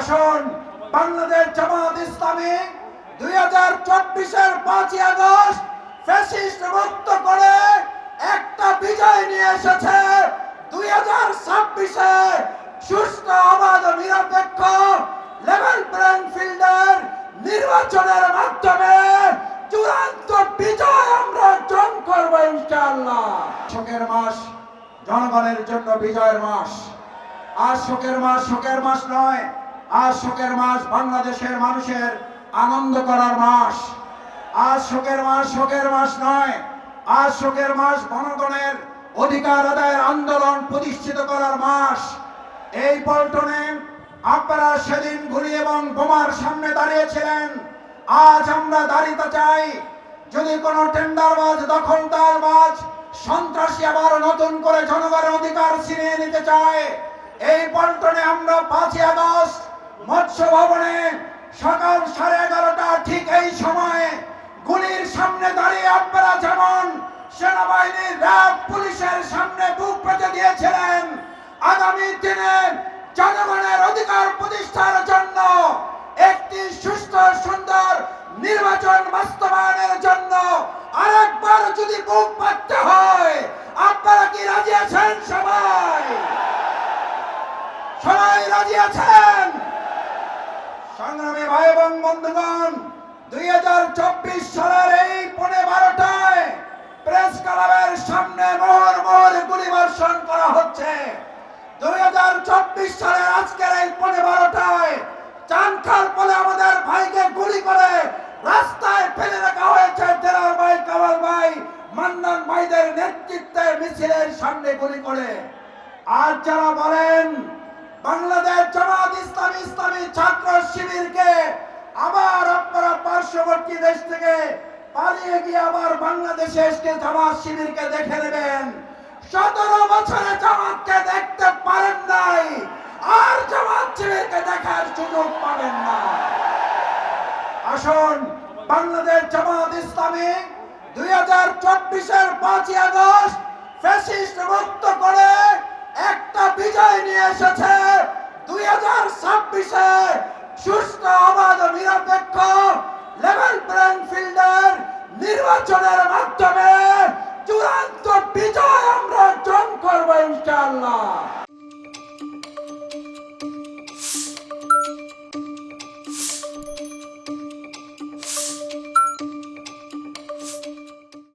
আসুন Bangladesh Jamaat Islami 2024-এর 5ই August fascist মুক্ত করে একটা বিজয় নিয়ে এসেছে। 2026-এ সুষ্ঠু অবাধ নিরপেক্ষ লেভেল প্লেইং ফিল্ডের নির্বাচনের মাধ্যমে চূড়ান্ত বিজয় আমরা অর্জন করব ইনশাআল্লাহ। শোকের মাস, জনগণের জন্য বিজয়ের মাস। আজ শোকের মাস নয়, আজ শোকের মাস বাংলাদেশের মানুষের আনন্দ করার মাস। আজ শোকের মাস নয়, আজ শোকের মাস জনগণের অধিকার আদায়ের আন্দোলন প্রতিষ্ঠিত করার মাস। এই পল্টনে আপনারা সেদিন গুলি এবং বোমার সামনে দাঁড়িয়েছিলেন, আজ আমরা দাঁড়িয়ে চাই। যদি কোনো টেন্ডারবাজ, দখলদারবাজ, সন্ত্রাসী আবার নতুন করে জনগণের অধিকার ছিনিয়ে নিতে চায়, এই পল্টনে আমরা 5ই আগস্ট মৎস্য ভবনে সকাল 11:30 ঠিক এই সময়ে গুলির সামনে দাঁড়িয়ে আপনারা যেমন সেনাবাহিনী, র্যাব, পুলিশের সামনে বুক পেতে দিয়েছিলেন, আগামী দিনে জনগণের অধিকার প্রতিষ্ঠার জন্য একটি সুস্থ সুন্দর নির্বাচন বাস্তবায়নের জন্য আরেকবার যদি বুক পাততে হয়, আপনারা কি রাজি আছেন? সবাই রাজি আছেন? সংগ্রামী ভাই এবং বন্ধুগণ, 2024 সালের এই 12:30টায় প্রেস ক্লাবের সামনে মোহর গুলি বর্ষণ করা হচ্ছে। 2024 সালের আজকের এই 12:30টায় চানখাল বলে আমাদের ভাইকে গুলি করে রাস্তায় ফেলে রাখা হয়েছে। দেলার ভাই, কামাল ভাই, মান্নান ভাইদের নেতৃত্বে মিছিলের সামনে গুলি করে। আজ যারা বলেন বাংলাদেশ জামাত ইসলামী, ইসলামী ছাত্র শিবিরকে আবার আপনারা পার্শ্ববর্তী দেশ থেকে পালিয়ে গিয়ে আবার বাংলাদেশে এসে জামাত শিবিরকে দেখে নেবেন। 17 বছরে জামাতকে দেখতে পারেন নাই, আর জামাত শিবিরকে দেখার সুযোগ পাবেন না। আসুন বাংলাদেশ জামাত ইসলামী 2024-এর 5ই আগস্ট ফ্যাসিস্ট মুক্ত করে একটা বিজয় নিয়ে এসেছে। 2026-এ সুষ্ঠু অবাধ নিরপেক্ষ লেভেল প্লেইং ফিল্ডের নির্বাচনের মাধ্যমে চূড়ান্ত